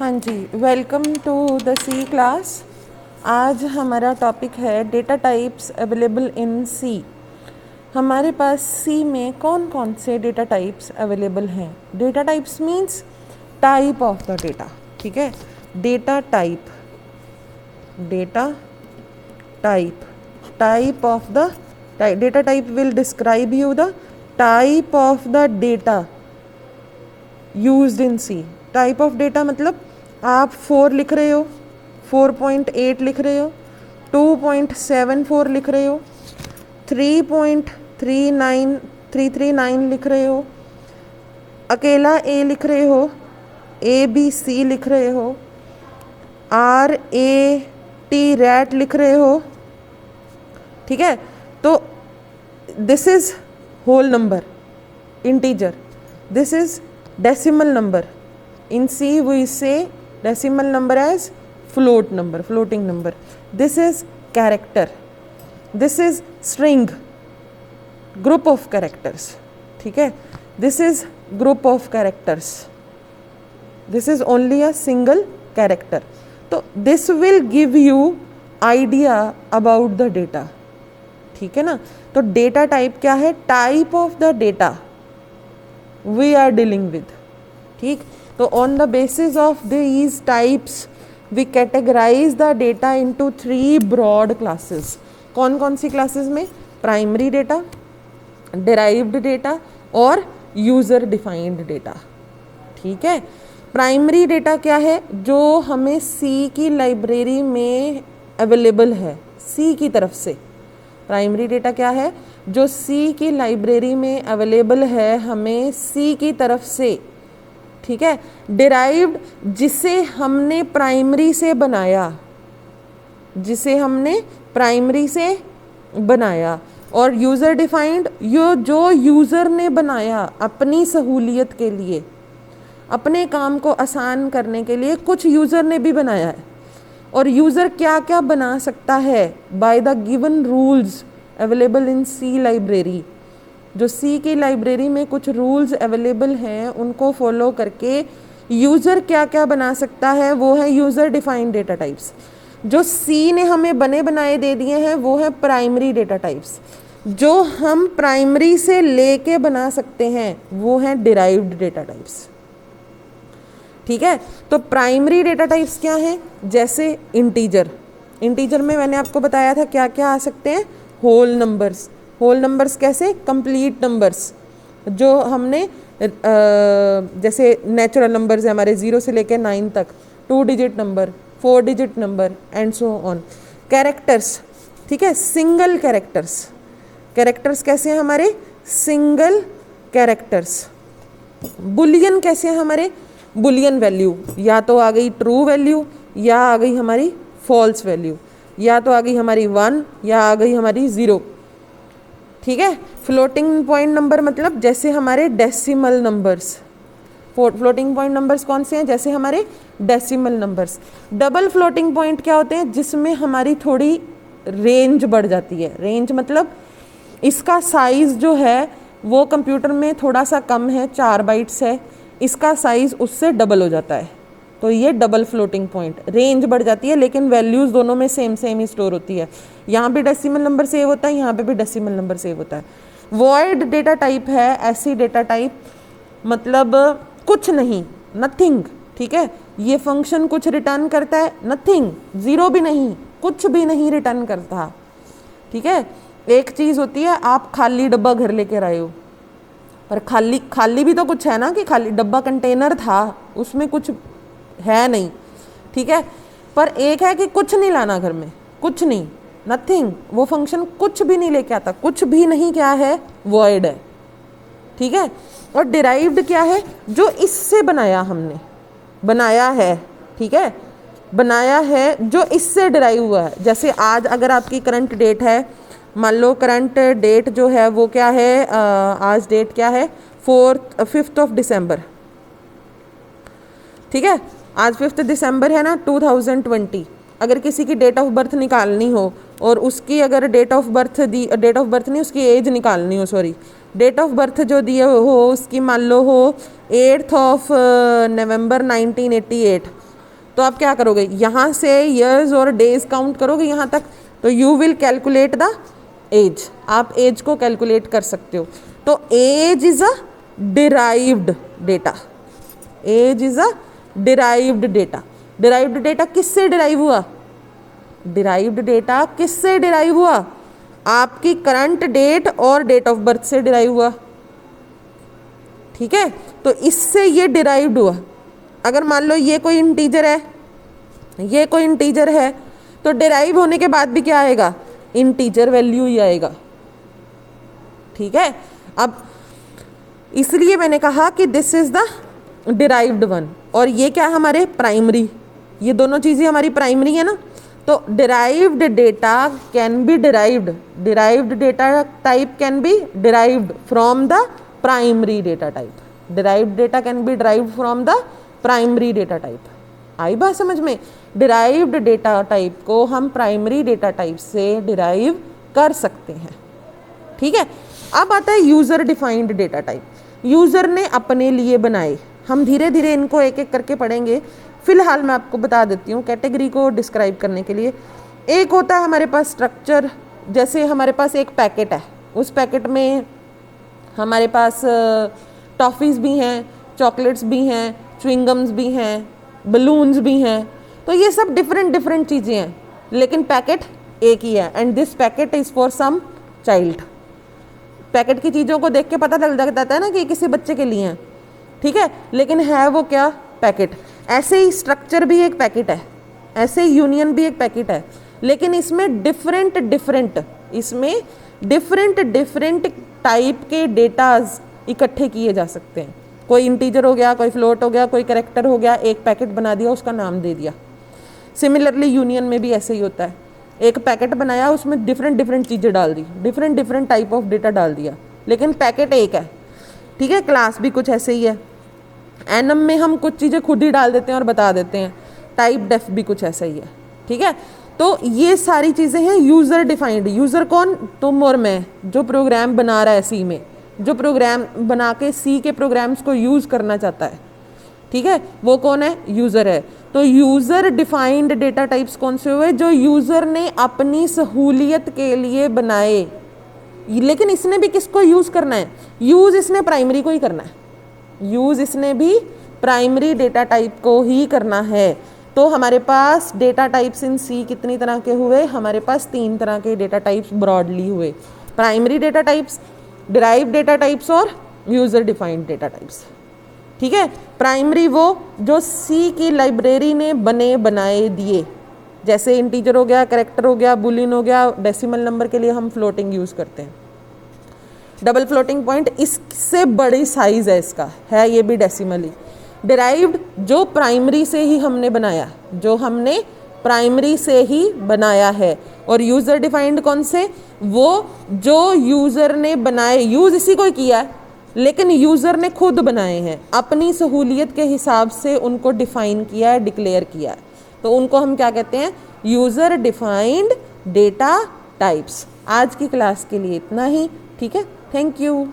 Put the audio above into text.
हाँ जी, welcome to the C class. आज हमारा टॉपिक है data types available in C. हमारे पास सी में कौन कौन से डेटा टाइप्स अवेलेबल हैं। Data types means type of the data, ठीक है। Data type, data type, type of the data type will describe you the type of the data used in C. Type of data मतलब आप 4 लिख रहे हो, 4.8 लिख रहे हो, 2.74 लिख रहे हो, 3.339 लिख रहे हो, अकेला ए लिख रहे हो, ABC लिख रहे हो, RAT रैट लिख रहे हो, ठीक है। तो this is whole number, integer. This is decimal number. In C we say decimal number as float number, floating number. This is character. This is string, group of characters. ठीक है, this is group of characters. This is only a single character. तो this will give you idea about the data. ठीक है ना। तो data type क्या है? Type of the data we are dealing with, ठीक। तो on the basis of these types we categorise the data into 3 broad classes. कौन कौन सी क्लासेस में? प्राइमरी डेटा, डिराइव्ड डेटा और यूज़र डिफाइंड डेटा, ठीक है। प्राइमरी डेटा क्या है? जो हमें सी की लाइब्रेरी में अवेलेबल है, सी की तरफ से। प्राइमरी डेटा क्या है? जो सी की लाइब्रेरी में अवेलेबल है हमें सी की तरफ से, ठीक है। डिराइव्ड जिसे हमने प्राइमरी से बनाया, जिसे हमने प्राइमरी से बनाया। और यूज़र डिफाइंड जो यूज़र ने बनाया अपनी सहूलियत के लिए, अपने काम को आसान करने के लिए कुछ यूज़र ने भी बनाया है। और यूज़र क्या क्या बना सकता है? By the given rules available in C library. जो सी की लाइब्रेरी में कुछ रूल्स अवेलेबल हैं उनको फॉलो करके यूज़र क्या क्या बना सकता है, वो है यूज़र डिफाइंड डेटा टाइप्स। जो सी ने हमें बने बनाए दे दिए हैं वो है प्राइमरी डेटा टाइप्स। जो हम प्राइमरी से लेके बना सकते हैं वो है डिराइव्ड डेटा टाइप्स, ठीक है। तो प्राइमरी डेटा टाइप्स क्या हैं? जैसे इंटीजर। इंटीजर में मैंने आपको बताया था क्या क्या आ सकते हैं? Whole numbers. होल नंबर्स कैसे? Complete numbers. जो हमने जैसे नेचुरल नंबर्स है हमारे 0 से लेकर 9 तक, 2 digit number, 4 digit number and so on. Characters, ठीक है, सिंगल कैरेक्टर्स। कैरेक्टर्स कैसे हैं हमारे? Single characters. बुलियन कैसे हैं हमारे? बुलियन वैल्यू, या तो आ गई ट्रू वैल्यू या आ गई हमारी फॉल्स वैल्यू, या तो आ गई हमारी 1 या आ गई हमारी 0, ठीक है। फ्लोटिंग पॉइंट नंबर मतलब जैसे हमारे decimal numbers. Floating point numbers कौन से हैं? जैसे हमारे decimal numbers. Double floating point क्या होते हैं? जिसमें हमारी थोड़ी रेंज बढ़ जाती है। रेंज मतलब इसका साइज़ जो है वो कंप्यूटर में थोड़ा सा कम है, 4 बाइट्स है, इसका साइज़ उससे डबल हो जाता है। तो ये डबल फ्लोटिंग पॉइंट, रेंज बढ़ जाती है लेकिन वैल्यूज़ दोनों में सेम ही स्टोर होती है। यहाँ भी डेसिमल नंबर सेव होता है, यहाँ पे भी डेसिमल नंबर सेव होता है। वॉइड डेटा टाइप है ऐसी डेटा टाइप, मतलब कुछ नहीं, नथिंग, ठीक है। ये फंक्शन कुछ रिटर्न करता है? नथिंग, 0 भी नहीं, कुछ भी नहीं रिटर्न करता, ठीक है। एक चीज़ होती है आप खाली डब्बा घर लेकर आए हो, पर खाली भी तो कुछ है ना, कि खाली डब्बा कंटेनर था उसमें कुछ है नहीं, ठीक है। पर एक है कि कुछ नहीं लाना घर में, कुछ नहीं, नथिंग। वो फंक्शन कुछ भी नहीं लेके आता, कुछ भी नहीं क्या है? वॉइड है, ठीक है। और डिराइव्ड क्या है? जो इससे बनाया, हमने बनाया है, ठीक है, बनाया है जो इससे डिराइव हुआ है। जैसे आज अगर आपकी करंट डेट है, मान लो करंट डेट जो है वो क्या है? आज डेट क्या है? 5th of December, ठीक है। आज 5th दिसंबर है ना, 2020। अगर किसी की डेट ऑफ बर्थ निकालनी हो और उसकी अगर डेट ऑफ बर्थ नहीं, उसकी एज निकालनी हो, सॉरी, डेट ऑफ बर्थ जो दिए हो उसकी मान लो हो 8th of November 1988, तो आप क्या करोगे, यहाँ से ईयर्स और डेज काउंट करोगे यहाँ तक, तो you will calculate the age, आप एज को कैलकुलेट कर सकते हो। तो age is a derived data, age is a derived data. Derived data किससे डिराइव हुआ, डिराइव्ड डेटा किससे डिराइव हुआ, आपकी करंट डेट और डेट ऑफ बर्थ से डिराइव हुआ, ठीक है। तो इससे ये डिराइव्ड हुआ। अगर मान लो ये कोई इंटीजर है, ये कोई इंटीजर है, तो डिराइव होने के बाद भी क्या आएगा, इंटीजर वैल्यू ही आएगा, ठीक है। अब इसलिए मैंने कहा कि this is the derived one, और ये क्या है हमारे प्राइमरी, ये दोनों चीज़ें हमारी प्राइमरी है ना। तो derived data can be derived, derived data type can be derived from the primary data type, derived data can be derived from the primary data type. आई बात समझ में, डिराइव्ड डेटा टाइप को हम प्राइमरी डेटा टाइप से derive कर सकते हैं, ठीक है। अब आता है user defined data type, user ने अपने लिए बनाए। हम धीरे धीरे इनको एक एक करके पढ़ेंगे, फिलहाल मैं आपको बता देती हूँ कैटेगरी को डिस्क्राइब करने के लिए। एक होता है हमारे पास स्ट्रक्चर, जैसे हमारे पास एक पैकेट है, उस पैकेट में हमारे पास टॉफ़ीज़ भी हैं, चॉकलेट्स भी हैं, च्युइंगम्स भी हैं, बलून्स भी हैं, तो ये सब डिफरेंट डिफरेंट चीज़ें हैं, लेकिन पैकेट एक ही है, and this packet is for some child. Packet की चीज़ों को देख के पता चल जाता है ना कि किसी बच्चे के लिए हैं, ठीक है, लेकिन है वो क्या, पैकेट। ऐसे ही स्ट्रक्चर भी एक पैकेट है, ऐसे ही यूनियन भी एक पैकेट है, लेकिन इसमें डिफरेंट डिफरेंट टाइप के डेटाज इकट्ठे किए जा सकते हैं। कोई इंटीजर हो गया, कोई फ्लोट हो गया, कोई कैरेक्टर हो गया, एक पैकेट बना दिया, उसका नाम दे दिया। सिमिलरली यूनियन में भी ऐसे ही होता है, एक पैकेट बनाया, उसमें डिफरेंट चीज़ें डाल दी, डिफरेंट टाइप ऑफ डेटा डाल दिया, लेकिन पैकेट एक है, ठीक है। क्लास भी कुछ ऐसे ही है, एनम में हम कुछ चीज़ें खुद ही डाल देते हैं और बता देते हैं, टाइप डेफ भी कुछ ऐसा ही है, ठीक है। तो ये सारी चीज़ें हैं यूज़र डिफाइंड। यूज़र कौन, तुम और मैं, जो प्रोग्राम बना रहा है सी में, जो प्रोग्राम बना के सी के प्रोग्राम्स को यूज़ करना चाहता है, ठीक है, वो कौन है, यूज़र है। तो यूज़र डिफाइंड डेटा टाइप्स कौन से हुए, जो यूज़र ने अपनी सहूलियत के लिए बनाए, लेकिन इसने भी किसको यूज़ करना है, यूज़ इसने प्राइमरी को ही करना है, यूज़ इसने भी प्राइमरी डेटा टाइप को ही करना है। तो हमारे पास डेटा टाइप्स इन सी कितनी तरह के हुए, हमारे पास 3 तरह के डेटा टाइप्स ब्रॉडली हुए, primary data types, derived data types और यूज़र डिफाइंड डेटा टाइप्स, ठीक है। प्राइमरी वो जो सी की लाइब्रेरी ने बनाए दिए, जैसे इंटीजर हो गया, कैरेक्टर हो गया, बुलियन हो गया, डेसिमल नंबर के लिए हम फ्लोटिंग यूज़ करते हैं, डबल फ्लोटिंग पॉइंट, इससे बड़ी साइज़ है इसका, है ये भी डेसिमल ही। डिराइव्ड जो प्राइमरी से ही हमने बनाया, जो हमने प्राइमरी से ही बनाया है। और यूज़र डिफाइंड कौन से, वो जो यूज़र ने बनाए, यूज़ इसी को किया है, लेकिन यूज़र ने खुद बनाए हैं, अपनी सहूलियत के हिसाब से उनको डिफ़ाइन किया है, डिक्लेयर किया है, तो उनको हम क्या कहते हैं, यूज़र डिफाइंड डेटा टाइप्स। आज की क्लास के लिए इतना ही, ठीक है, थैंक यू।